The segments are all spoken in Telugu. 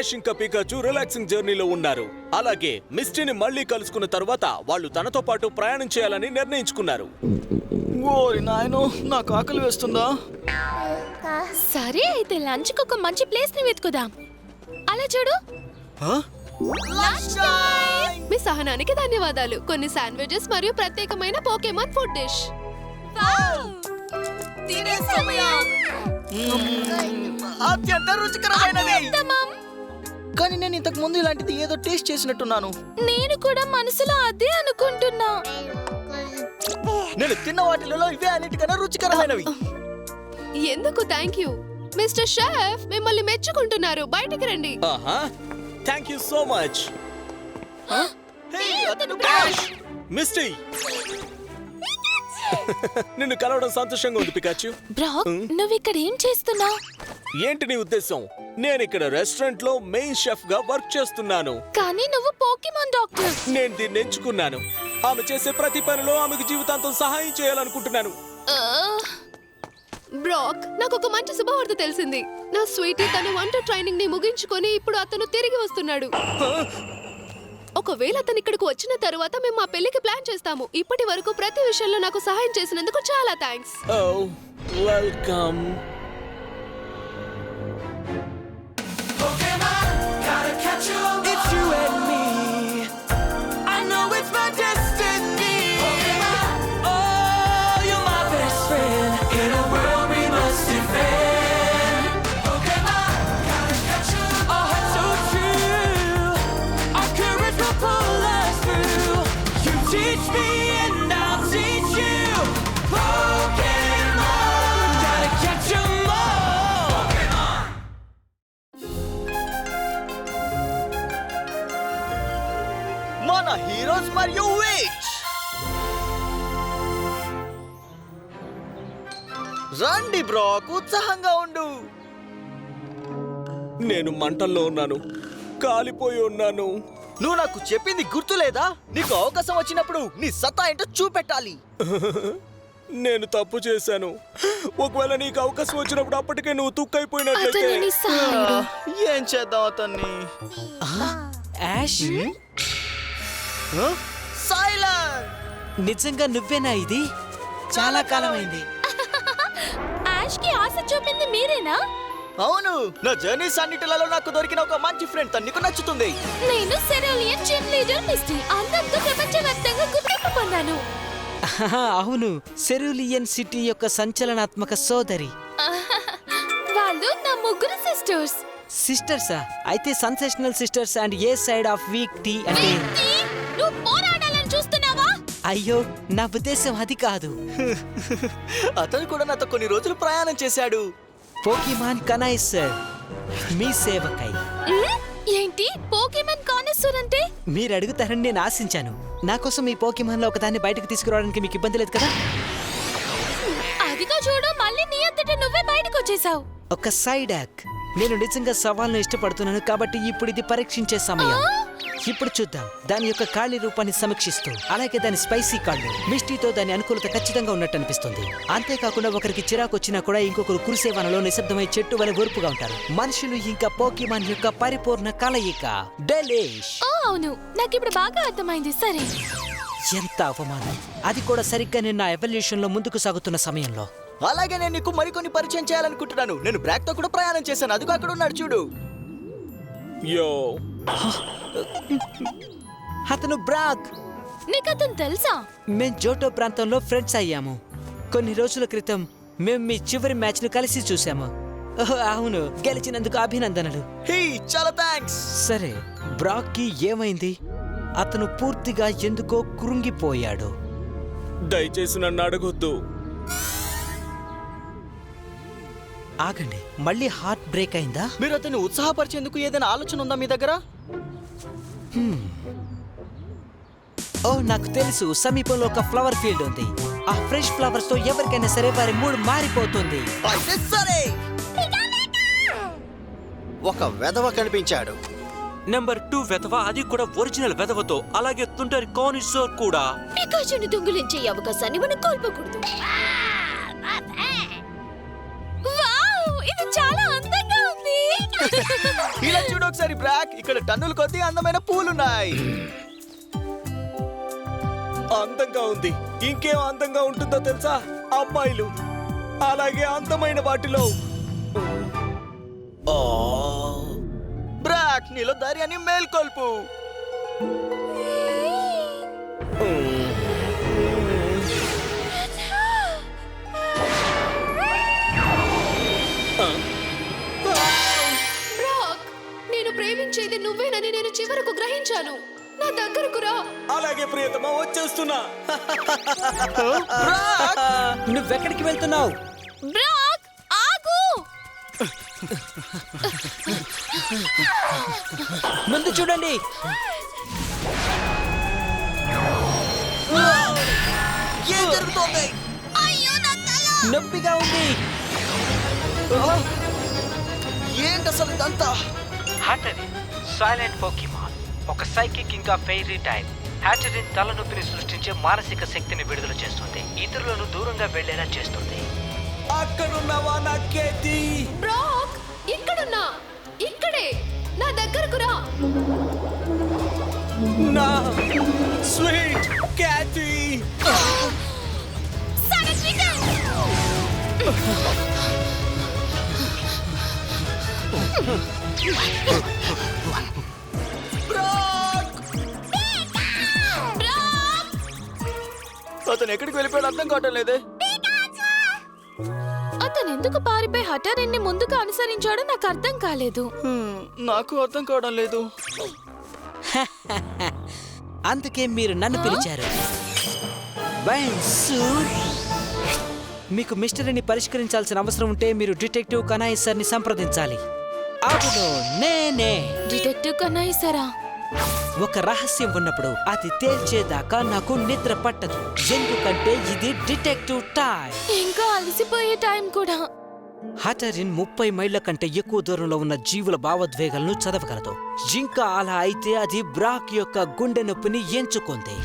యాష్ ఇంకా పికాచు రిలాక్సింగ్ జర్నీలో ఉన్నారు. అలాగే మిస్టీని మళ్ళీ కలుసుకున్న తర్వాత వాళ్ళు తనతో పాటు ప్రయాణం చేయాలని నిర్ణయించుకున్నారు. ఓరి నాయనో, నాకు ఆకలి వేస్తుందా? సరే అయితే లంచ్ కి ఒక మంచి ప్లేస్ ని వెతుకుదాం. అలా చూడు, మీ సహనానికి ధన్యవాదాలు. కొన్ని శాండ్విచెస్ మరియు ప్రత్యేకమైన పోకెమాన్ ఫుడ్ డిష్. అత్యంత రుచికరమైనది. కానీ నేను ఇంతకు ముందు ఇలాంటిది ఏదో టేస్ట్ చేసినట్టున్నాను. నేను కూడా మనసులో అదే అనుకుంటున్నా. నేను తిన్న వాటిలో ఇవే అన్నిటికన్నా రుచికరమైనవి. ఎందుకు థ్యాంక్ యూ మిస్టర్ షెఫ్, మిమ్మల్ని మెచ్చుకుంటున్నారు. బయటికి రండి. Thank you so much. Misty, నిన్ను కలవడం సంతోషంగా ఉంది పికాచు. బ్రాక్, నువ్వు ఇక్కడ ఏం చేస్తున్నావు? ఏంటి నీ ఉద్దేశం? నేను ఇక్కడ రెస్టారెంట్ లో మెయిన్ షెఫ్ గా వర్క్ చేస్తున్నాను. కానీ నువ్వు పోకెమాన్ డాక్టర్. నేను దీన్ని ఎంచుకున్నాను. ఆమె చేసే ప్రతి పనిలో ఆమెకు జీవితాంతం సహాయం చేయాలనుకుంటున్నాను. బ్రాక్, నాకు ఒక మంచి శుభవార్త తెలిసింది. నా స్వీటీ తన వంట ట్రైనింగ్ ని ముగించుకొని ఇప్పుడు అతను తిరిగి వస్తున్నాడు. ఒకవేళ అతను ఇక్కడికి వచ్చిన తర్వాత మేము మా పెళ్లికి ప్లాన్ చేస్తాము. ఇప్పటి వరకు ప్రతి విషయంలో నాకు సహాయం చేసినందుకు చాలా థ్యాంక్స్. వెల్కమ్. మన హీరోస్ మరియు విచ్. రండి బ్రాక్, ఉత్సాహంగా ఉండు. నేను మంటల్లో ఉన్నాను, కాలిపోయి ఉన్నాను. నువ్వు నాకు చెప్పింది గుర్తులేదా? నీకు అవకాశం వచ్చినప్పుడు నీ సత్తా ఏంటో చూపెట్టాలి. నేను తప్పు చేశాను. ఒకవేళ నీకు అవకాశం వచ్చినప్పుడు అప్పటికే నువ్వు తుక్కైపోయినట్లయితే ఏం చేద్దాం అతన్ని? Ash, silent. నిజంగా నువ్వేనా? ఇది చాలా కాలమైంది. యాష్ కి ఆశ చూపింది మీరేనా? అవును, నా జర్నీస్ అన్నిటిలలో నాకు దొరికిన ఒక మంచి ఫ్రెండ్. తను నీకు నచ్చుతుంది. నేను సెరోలియన్ టీమ్ లీడర్ మిస్టీ. అందంతో ప్రపంచవ్యాప్తంగా గుర్తింపు పొందాను. అవును, సెరూలియన్ సిటీ యొక్క సంచలనాత్మక సోదరి. వాళ్ళు నా ముగ్గురు సిస్టర్స్. సిస్టర్సా? అయితే sensational sisters and a side of weak tea అంటే? నువ్వు పోరాడాలని చూస్తున్నావా? అయ్యో, నా ఉద్దేశం అది కాదు. అతను కూడా నాతో కొన్ని రోజులు ప్రయాణం చేశాడు. పోకీమాన్ కనైసర్, మీ సేవకై. ఏంటి పోకెమాన్ కానెసర్ అంటే? మీరు అడుగుతారని నేను ఆశించాను. నా కోసం ఈ పోకీమాన్ లో ఒకదాన్ని బయటకు తీసుకురావడానికి మీకు ఇబ్బంది లేదు కదా? అదిగో చూడు, మళ్ళీ నీ అంతటా నువ్వే బయటకు వచ్చేసావు. ఒక సైడ్ యాక్. నేను నిజంగా సవాల్ను ఇష్టపడుతున్నాను కాబట్టి ఇప్పుడు ఇది పరీక్షించే సమయం. ఇప్పుడు చూద్దాం దాని యొక్క ఖాళీ రూపాన్ని సమీక్షిస్తూ. అలాగే దాని స్పైసీ కాళ్ళు మిస్టీతో దాని అనుకూలత ఖచ్చితంగా ఉన్నట్టు అనిపిస్తుంది. అంతేకాకుండా ఒకరికి చిరాకు వచ్చినా కూడా ఇంకొకరు కురిసేవనలో నిశ్శబ్దమై చెట్టు వలె ఓర్పుగా ఉంటారు. మనుషులు ఇంకా పోకీమాన్ యొక్క పరిపూర్ణ కలయిక. డెలిష్. అవును, నాకు ఇప్పుడు బాగా అర్థమైంది. సరే, ఎంత అవమానం! అది కూడా సరిగ్గా నేను నా ఎవల్యూషన్ లో ముందుకు సాగుతున్న సమయంలో. అలాగే నేను నీకు మరికొన్ని పరిచయం చేయాలనుకుంటున్నాను. నేను బ్రాక్ తో కూడా ప్రయాణం చేశాను. అదిగో అక్కడ ఉన్నాడు చూడు. యో, అతను బ్రాక్. నీకు అతను తెలుసా? మేం జోటో ప్రాంతంలో ఫ్రెండ్స్ అయ్యాము. కొన్ని రోజుల క్రితం మేము మీ చివరి మ్యాచ్ ను కలిసి చూసాము. అవును, గెలిచినందుకు అభినందనలు. హే, చాలా థాంక్స్. సరే, బ్రాక్ కి ఏమైంది? అతను పూర్తిగా ఎందుకో కృంగిపోయాడు. దయచేసి నన్ను అడగొద్దు. ఆగండి, మళ్ళీ హార్ట్ బ్రేక్ అయిందా? మీరు అతన్ని ఉత్సాహపరిచేందుకు ఏదైనా ఆలోచన ఉందా మీ దగ్గర? ఓ, నాకు తెలుసు. సమీపంలో ఒక ఫ్లవర్ ఫీల్డ్ ఉంది. ఆ ఫ్రెష్ ఫ్లవర్స్ తో ఎవరికైనా సరే వారి మూడ్ మారిపోతుంది. అయితే సరే. ఒక వెధవ కనిపించాడు. నెంబర్ 2 వెధవ, అది కూడా ఒరిజినల్ వెధవతో. అలాగే తుంటరి కానిసోర్ కూడా. పికాచుని దొంగిలించే అవకాశాన్ని మనం కోల్పోకూడదు. వావ్, ఇది చాలా అందంగా ఉంది. ఇలా చూడు ఒకసారి బ్రాక్, ఇక్కడ టన్నుల కొద్దీ అందమైన పూలున్నాయి. అందంగా ఉంది. ఇంకేం అందంగా ఉంటుందో తెలుసా? అమ్మాయిలు. అలాగే అందమైన వాటిలో బ్రాక్, నీలో ధైర్యాన్ని మేల్కొల్పు. బ్రాక్, నేను ప్రేమించేది నువ్వేనని నేను చివరకు గ్రహించాను. నా దగ్గరకు రా. అలాగే ప్రియతమా, వచ్చేస్తున్నా. నువ్వెక్కడికి వెళ్తున్నావు? బ్రాక్, ఆగు. ముందు చూడండి. ఏం జరుగుతోంది? నొప్పిగా ఉంది. ఏంటి అసలు ఇదంతా? హాటరిన్ సైలెంట్ పోకీమాన్, ఒక సైకిక్ ఇంకా ఫెయిరీ టైప్. హాటరిన్ తలనొప్పిని సృష్టించే మానసిక శక్తిని విడుదల చేస్తుంది, ఇతరులను దూరంగా వెళ్లేలా చేస్తుంది. అక్కడున్నావా నా కేతి? బ్రాక్, ఇక్కడున్నా. ఇక్కడే నా దగ్గరకు రా. నా స్వీట్ క్యాటీ. అతను ఎక్కడికి వెళ్ళిపోయాడు అర్థం కావటం లేదే. అతను ఎందుకు పారిపోయి హఠారిన్ని ముందుకు అనుసరించాడో నాకు అర్థం కాలేదు. నాకు అర్థం కావడం లేదు. అందుకే మీరు నన్ను పిలిచారు. మీకు మిస్టరీని పరిష్కరించాల్సిన అవసరం ఉంటే మీరు డిటెక్టివ్ కనాయి సార్ని సంప్రదించాలి. అవును, నేనే. డిటెక్టివ్ కన్నాయి సరా? ఒక రహస్యం ఉన్నప్పుడు అది తేల్చేదాకా నాకు నిద్ర పట్టదు, ఎందుకంటే ఇది డిటెక్టివ్ టైం. ఇంకా అలసిపోయే టైం కూడా. హటరిన్ 30 మైళ్ళ కంటే ఎక్కువ దూరంలో ఉన్న జీవుల భావోద్వేగాలను చదవగలదు. ఇంకా అలా అయితే అది బ్రాక్ యొక్క గుండె నొప్పిని ఎంచుకుంది.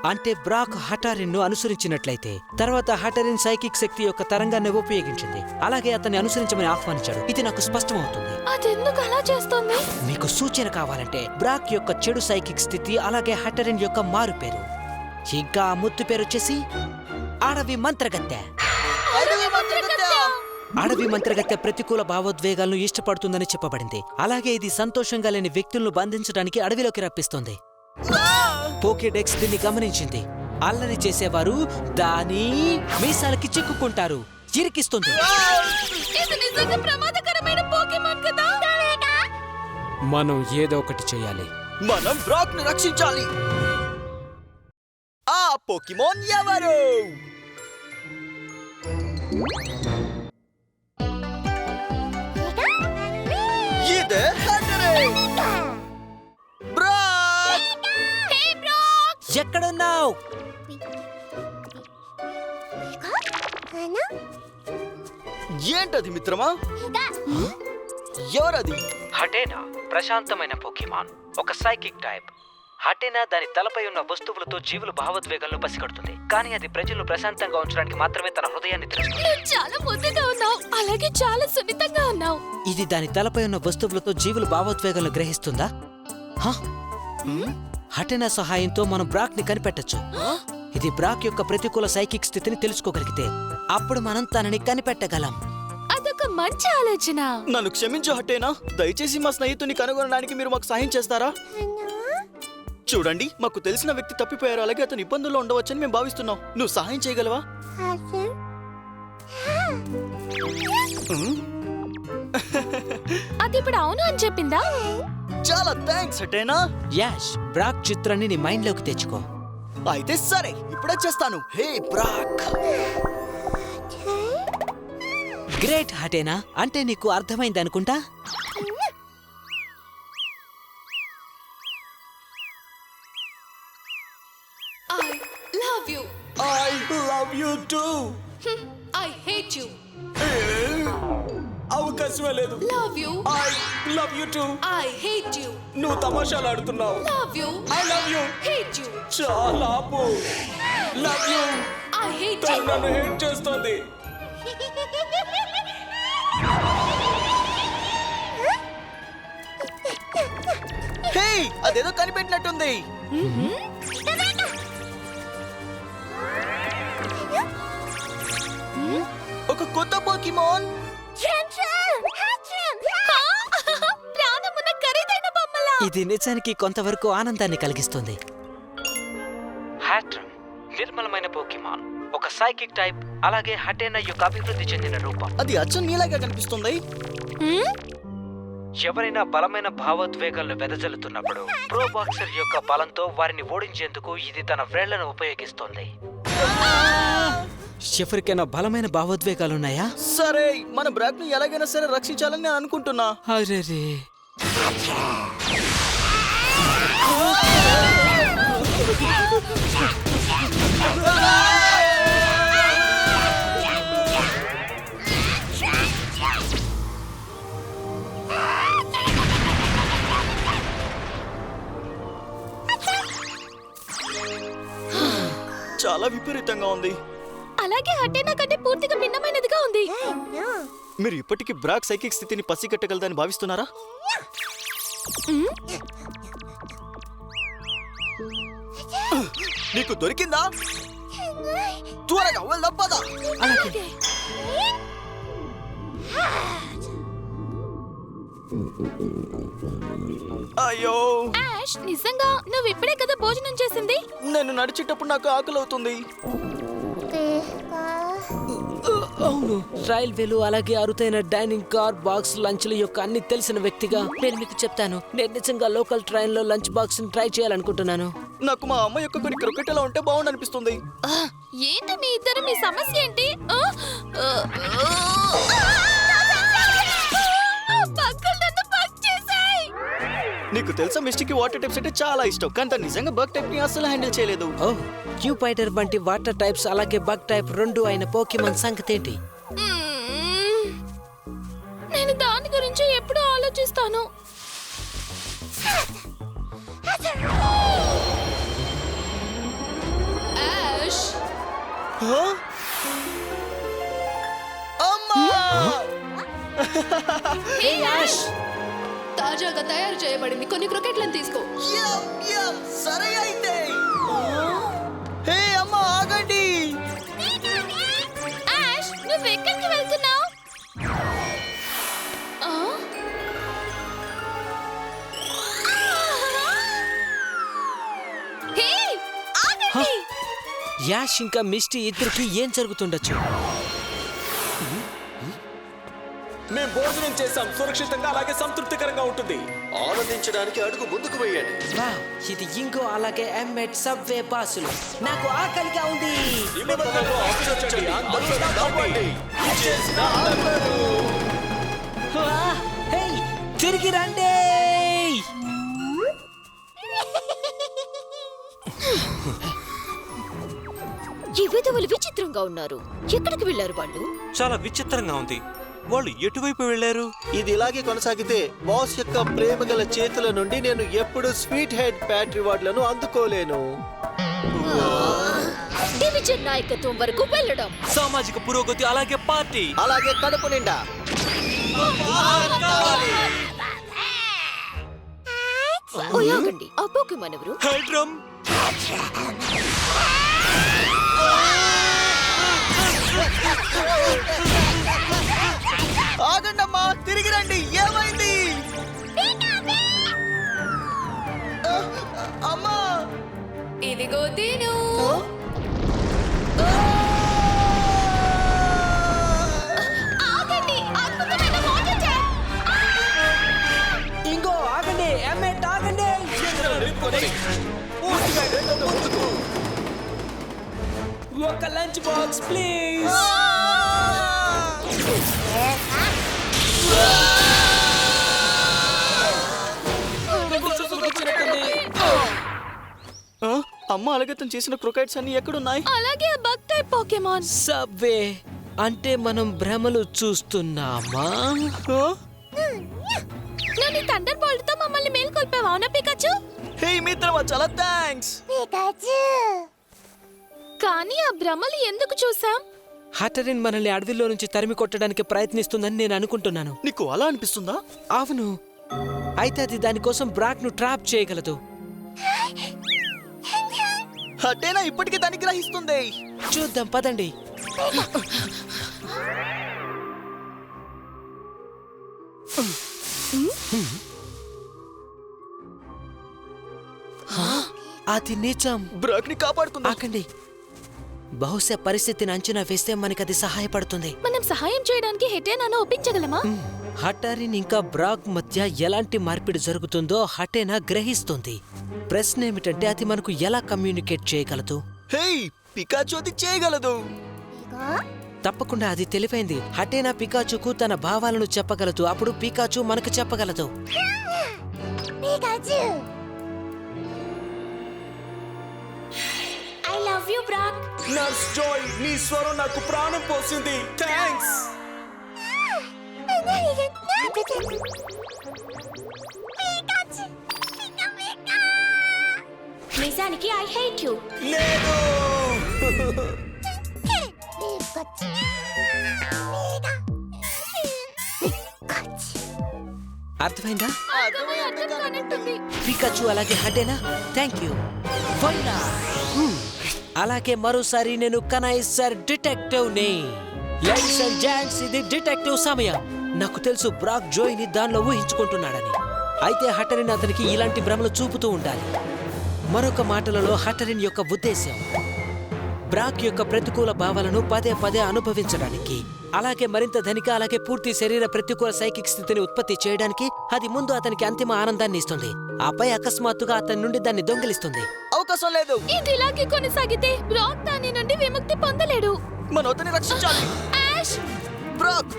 అంటే బ్రాక్ హటారిన్ ను అనుసరించినట్లయితే తర్వాత హటారిన్ సైకిక్ శక్తి యొక్క తరంగాన్ని ఉపయోగించింది. అలాగే అతన్ని అనుసరించమని ఆహ్వానించాడు. ఇది నాకు స్పష్టమవుతుంది. అదెందుకు అలా చేస్తోంది? మీకు సూచన కావాలంటే బ్రాక్ యొక్క చెడు సైకిక్ స్థితి, అలాగే హటరిన్ యొక్క మారు పేరు, ఇంకా ముత్తు పేరు వచ్చేసి అడవి మంత్రగత్తె. అడవి మంత్రగత్తె ప్రతికూల భావోద్వేగాలను ఇష్టపడుతుందని చెప్పబడింది. అలాగే ఇది సంతోషంగా లేని వ్యక్తులను బంధించడానికి అడవిలోకి రప్పిస్తుంది. పోకేడెక్స్ దీన్ని గమనించింది. అల్లరి చేసేవారు దాని మీసాలకి చిక్కుకుంటారు, ఇరికిస్తుంది. మనం ఏదో ఒకటి చేయాలి. మనం బ్రాక్ ని రక్షించాలి. ఆ పోకీమాన్ ఎవరు? ఇదే హటరిన్. బ్రాక్! ఎక్కడున్నావు? ఏంటది మిత్రమా? ఎవరది? హటేనా ప్రశాంతమైన పోకీమాన్, ఒక సైకిక్ టైప్. హటేనా దాని తలపై ఉన్న వస్తువులతో జీవుల భావోద్వేగాలను పసిగడుతుంది, కానీ అది ప్రజలను ప్రశాంతంగా ఉంచడానికి మాత్రమే తన హృదయాన్ని తెరుస్తుంది. చాలా ముద్దుగా ఉన్నావు, అలాగే చాలా సున్నితంగా ఉన్నావు. ఇది దాని తలపై ఉన్న వస్తువులతో జీవుల భావోద్వేగాలను గ్రహిస్తుందా? హటేనా సహాయంతో మనం బ్రాక్ ని కనిపెట్టొచ్చు. ఇది బ్రాక్ యొక్క ప్రతికూల సైకిక్ స్థితిని తెలుసుకోగలిగితే అప్పుడు మనం తనని కనిపెట్టగలం. అదొక మంచి ఆలోచన. నన్ను క్షమించు హటేనా, దయచేసి మా స్నేహితుని కనుగొనడానికి మీరు మాకు సహాయం చేస్తారా? చూడండి, మాకు తెలిసిన వ్యక్తి తప్పిపోయారు, అలాగే అతను ఇబ్బందుల్లో ఉండవచ్చని మేము భావిస్తున్నాం. నువ్వు సహాయం చేయగలవా? అది ఇప్పుడు అవును అని చెప్పిందా? చాలా థ్యాంక్స్ హటేనా. యాష్, బ్రాక్ చిత్రాన్ని నీ మైండ్ లోకి తెచ్చుకో. అయితే సరే, ఇప్పుడే చేస్తాను. హే బ్రాక్! గ్రేట్ హటేనా, అంటే నీకు అర్థమైంది అనుకుంటా. I love you. I love you too. I hate you. అవకాశమే లేదు. Love you. I love you too. I hate you. నువ్వు తమాషాలు ఆడుతున్నావు. Love you. I love you. Hate you. చాలా ఆపు. Love you. I hate తను you. నన్ను హేట్ చేస్తోంది. అదేదో కనిపెట్టినట్టుంది. ఒక కొత్త పోకీమాన్. ప్రాణమున్న ఖరీదైన బొమ్మలా. ఇది నిజానికి కొంతవరకు ఆనందాన్ని కలిగిస్తుంది. హ్యాట్రమ్ నిర్మలమైన పోకీమాన్, ఒక సైకిక్ టైప్, అలాగే హటేనా యొక్క అభివృద్ధి చెందిన రూపం. అది అచ్చం నీలాగా కనిపిస్తుంది. ఎవరైనా బలమైన భావోద్వేగాలను వెదజల్లుతున్నప్పుడు ప్రో బాక్సర్ యొక్క బలంతో వారిని ఓడించేందుకు ఇది తన వ్రేళ్లను ఉపయోగిస్తుంది. ఎవరికైనా బలమైన భావోద్వేగాలున్నాయా? సరే, మన బ్రాక్ ను ఎలాగైనా సరే రక్షించాలని నేను అనుకుంటున్నా. అరెరే, చాలా విపరీతంగా ఉంది. అలాగే హటేనా కంటే పూర్తిగా భిన్నమైనదిగా ఉంది. మీరు ఇప్పటికీ బ్రాక్ సైకిక్ స్థితిని పసిగట్టగలదని భావిస్తున్నారా? నీకు దొరికిందా? త్వరగా వెళ్దాం పద. అయ్యో, యాష్, నిజంగా నువ్వు ఇప్పుడే కదా భోజనం చేసింది? నేను నడిచేటప్పుడు నాకు ఆకలి అవుతుంది. అవును, రైల్వేలు అలాగే అరుదైన డైనింగ్ కార్ బాక్స్ లంచ్ల యొక్క అన్ని తెలిసిన వ్యక్తిగా నేను మీకు చెప్తాను. నేను నిజంగా లోకల్ ట్రైన్ లో లంచ్ బాక్స్ ని ట్రై చేయాలనుకుంటున్నాను. నాకు మా అమ్మ యొక్క కొన్ని క్రికెట్ ఎలా ఉంటే బాగుండు అనిపిస్తుంది. ఏంటి మీ ఇద్దరు, మీ సమస్య ఏంటి? నీకు తెలుసా, మిస్టీకి వాటర్ టైప్స్ అంటే చాలా ఇష్టం, కానీ తను నిజంగా బగ్ టైప్ ని అసలు హ్యాండిల్ చేయలేదు. ఓ, క్యూపైడర్ వంటి వాటర్ టైప్స్ అలాగే బగ్ టైప్ రెండు అయిన పోకీమాన్ సంగతి ఏంటి? నేను దాని గురించి ఎప్పుడూ ఆలోచిస్తాను. యాష్, అమ్మా! హే యాష్, తాజాగా తయారు చేయబడింది కొన్ని క్రికెట్లను తీసుకో. యమ్, యమ్, సరే అయితే. హే అమ్మా, ఆగండి. యాష్, నువ్వు ఎక్కడికి వెళ్తున్నావు? హే, ఆగండి. యాష్ ఇంకా మిస్టీ ఇద్దరికి ఏం జరుగుతుండొచ్చు? మేం భోజనం చేసాం, సురక్షితంగా అలాగే సంతృప్తికరంగా ఉంటుంది. ఆనందించడానికి అడుగు ముందుకు వేయండి. వావ్, ఇది ఇంకో అలాగే ఎంఎట్ సబ్వే బాసులు. నాకు ఆకలిగా ఉంది. నిబంధనలు అనుసరించండి, అందరూ నవ్వండి. ఇచ్చేసిన అందరూ. హే, తిరిగి రండి. ఈ విధవులు విచిత్రంగా ఉన్నారు. ఎక్కడికి వెళ్ళారు వాళ్ళు? చాలా విచిత్రంగా ఉంది. వాళ్ళు ఎటువైపు వెళ్లారు? ఇది ఇలాగే కొనసాగితే బాస్ యొక్క ప్రేమగల చేతుల నుండి నేను ఎప్పుడు స్వీట్ హెడ్ ప్యాట్ రివార్డులను అందుకోలేను. డివిజన్ నాయకత్వం వరకు వెళ్ళడం, సామాజిక పురోగతి అలాగే పార్టీ. అలాగే కడుపు నిండా. ఆగండి. ఆ పోకీమాన్ ఎవరు? హైడ్రమ్. ఆగండమ్మా, తిరిగి రండి. ఏమైంది? అమ్మా, ఇదిగో తిను. ఆగండి, అద్భుతమైన వాటర్ ట్యాంక్. ఇంకో ఆగండి, ఎంఎట్ ఆగండి. ఒక లంచ్ బాక్స్ ప్లీజ్. అమ్మ, అలాగే తను చేసిన క్రికెట్స్ అన్ని ఎక్కడున్నాయి? అలాగే ఆ బగ్ టైప్ పోకీమాన్. సబ్వే అంటే మనం భ్రమలు చూస్తున్నామా? నన్ను థండర్ బోల్ట్ తో మమ్మల్ని మేల్కొల్పావా, అవునా పికాచు? హే మిత్రమా, చాలా థ్యాంక్స్. కానీ ఆ భ్రమలు ఎందుకు చూసాం? హటరిన్ మనల్ని అడవిలో నుంచి తరిమి కొట్టడానికి ప్రయత్నిస్తుందని నేను అనుకుంటున్నాను. నీకు అలా అనిపిస్తుందా? అవును, అయితే అది దానికోసం బ్రాక్ ను ట్రాప్ చేయగలదు. హటేనా ఇప్పటికే దాన్ని గ్రహిస్తుంది. చూద్దాం పదండి. అది నిజం. బ్రాక్ ని కాపాడుతుంది. ఆకండి. బహుశా పరిస్థితిని అంచనా వేస్తే మనకది సహాయపడుతుంది. మనం సహాయం చేయడానికి హెటేనాను ఒప్పించగలమా? హటారిన్ ఇంకా బ్రాక్ మధ్య ఎలాంటి మార్పిడి జరుగుతుందో హటేనా గ్రహిస్తుంది. ప్రశ్న ఏమిటంటే అది మనకు ఎలా కమ్యూనికేట్ చేయగలదు? హే, పికాచు అది చేయగలదు. తప్పకుండా అది తెలివైంది. హటేనా పికాచుకు తన భావాలను చెప్పగలదు. అప్పుడు పికాచు మనకు చెప్పగలదు. I love you Brock. Nurse Joy, నీ స్వరం నాకు ప్రాణం పోసింది. థ్యాంక్స్. నిజానికి ఐ హేట్ యు. లేదు. అర్థమైందా? అర్థం కానట్టుంది. పికాచు అలాగే హటేనా. Thank you. అలాగే మరోసారి నేను కనైసర్ డిటెక్టివ్ ని. లేడీస్ అండ్ జెంట్స్, ఇది డిటెక్టివ్ సమయం. నాకు తెలుసు బ్రాక్ జోయ్ ని దానిలో ఊహించుకుంటున్నాడని. అయితే హటరిన్ అతనికి ఇలాంటి భ్రమలు చూపుతూ ఉండాలి. మరొక మాటలలో హటరిన్ యొక్క ఉద్దేశం బ్రాక్ యొక్క ప్రతికూల భావాలను పదే పదే అనుభవించడానికి, అలాగే మరింత ధనిక, అలాగే పూర్తి శరీర ప్రతికూల సైకిక్ స్థితిని ఉత్పత్తి చేయడానికి. అది ముందు అతనికి అంతిమ ఆనందాన్ని ఇస్తుంది, ఆపై అకస్మాత్తుగా అతని నుండి దాన్ని దొంగిలిస్తుంది. అవకాశం లేదు. ఇది ఇలాగే కొనసాగితే బ్రాక్ దాని నుండి విముక్తి పొందలేడు. మనం అతన్ని రక్షించాలి. యాష్, బ్రాక్,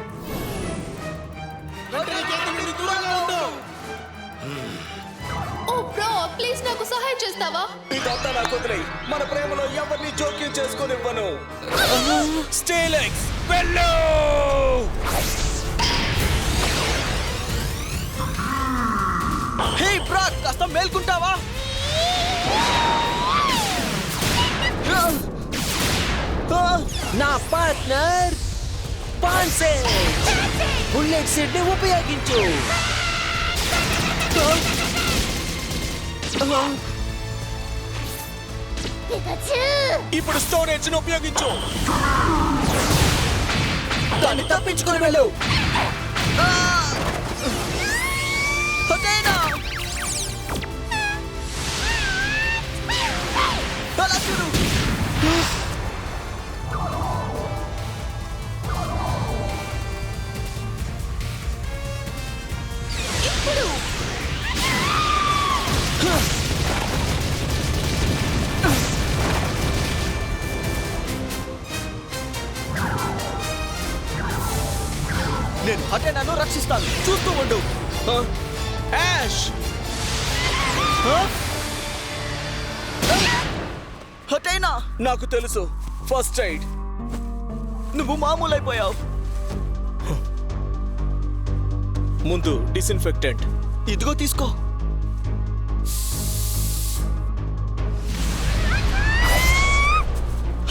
ఓ బ్రో, ప్లీజ్ నాకు సహాయం చేస్తావా? ఇదంతా నాకు వదిలేయ్. మన ప్రేమలో ఎవరిని జోక్యం చేసుకోనివ్వను. స్టేలెక్స్ వెళ్ళు. హే బ్రాక్, కాస్త మేల్కుంటావా? నా పార్ట్నర్ పాన్సే బుల్లెట్ సీడ్ ని ఉపయోగించు. ఇప్పుడు స్టోరేజ్ ను ఉపయోగించు. దాన్ని తప్పించుకుని వెళ్ళు. హటేనా, అలా చూడు. నేను హటేనాను రక్షిస్తాను. చూస్తూ ఉండు. యాష్, హటేనా, నాకు తెలుసు. First aid. నువ్వు మామూలైపోయావు. ముందు డిస్ఇన్ఫెక్టెంట్. ఇదిగో తీసుకో.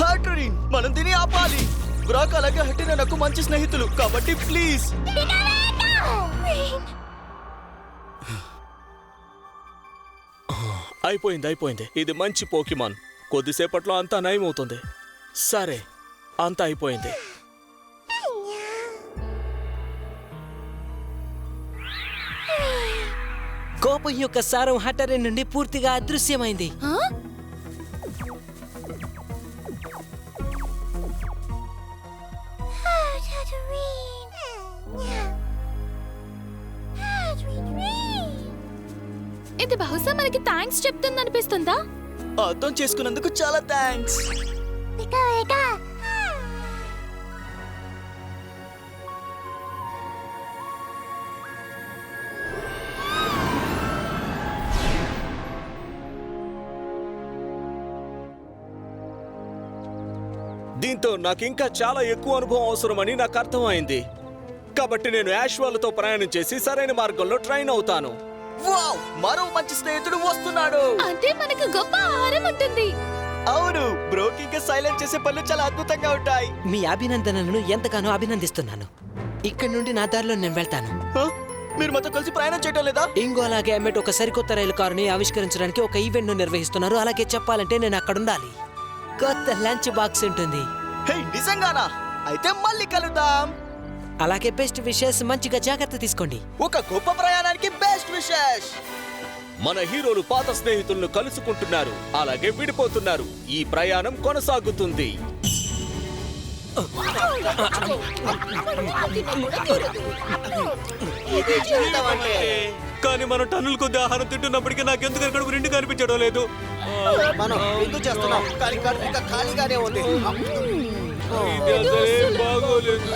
హటరిన్, మనం దీన్ని ఆపాలి. బ్రాక్ అలాగే హటేనా నాకు మంచి స్నేహితులు, కాబట్టి ప్లీజ్. అయిపోయింది. ఇది మంచి పోకిమాన్. కొద్దిసేపట్లో అంతా నయమవుతుంది. సరే, అంతా అయిపోయింది. కోపం యొక్క సారం హటరిన్ నుండి పూర్తిగా అదృశ్యమైంది. ఇది బహుశా మనకి థ్యాంక్స్ చెప్తుంది అనిపిస్తుందా? అర్థం చేసుకున్నందుకు చాలా థ్యాంక్స్. దీంతో నాకు ఇంకా చాలా ఎక్కువ అనుభవం అవసరమని నాకు అర్థమైంది. కాబట్టి నేను యాష్ వాళ్ళతో ప్రయాణం చేసి సరైన మార్గంలో ట్రైన్ అవుతాను. వావ్, మరో మంచి స్నేహితుడు వస్తున్నాడు. అంటే మనకు గొప్ప ఆహారం ఉంటుంది. అవును, బ్రోకింగ్ సైలెంట్ చేసే పనులు చాలా అద్భుతంగా ఉంటాయి. మీ అభినందనలను ఎంతగానో అభినందిస్తున్నాను. ఇక్కడి నుండి నా దారిలో నేను వెళ్తాను. హ? మీరు మాతో కలిసి ప్రయాణం చేయటం లేదా? ఇంకో అలాగే అమ్మేట్ ఒక సరికొత్త రైలు కారుని ఆవిష్కరించడానికి ఒక ఈవెంట్ ను నిర్వహిస్తున్నారు. అలాగే చెప్పాలంటే నేను అక్కడ ఉండాలి. కొత్త లంచ్ బాక్స్ ఉంటుంది. హే, నిజంగానా? అయితే మళ్ళీ కలుద్దాం. అలాగే బెస్ట్ విషెస్, మంచిగా జాగ్రత్త తీసుకోండి. ఒక గొప్ప ప్రయాణానికి బెస్ట్ విషెస్. మన హీరోలు పాత స్నేహితులను కలుసుకుంటున్నారు, అలాగే విడిపోతున్నారు. ఈ ప్రయాణం కొనసాగుతుంది. ఇదే జీవితం అంటే. కానీ మనం టన్నుల కొద్ది ఆహారం తింటున్నప్పటికీ నాకెందుకు కడుపు నిండు కనిపించడం లేదు. మనం ఎందుకు చేస్తున్నాం కానీ కడుపు ఇంకా ఖాళీగానే ఉంది. ఇది అసలే బాగోలేదు.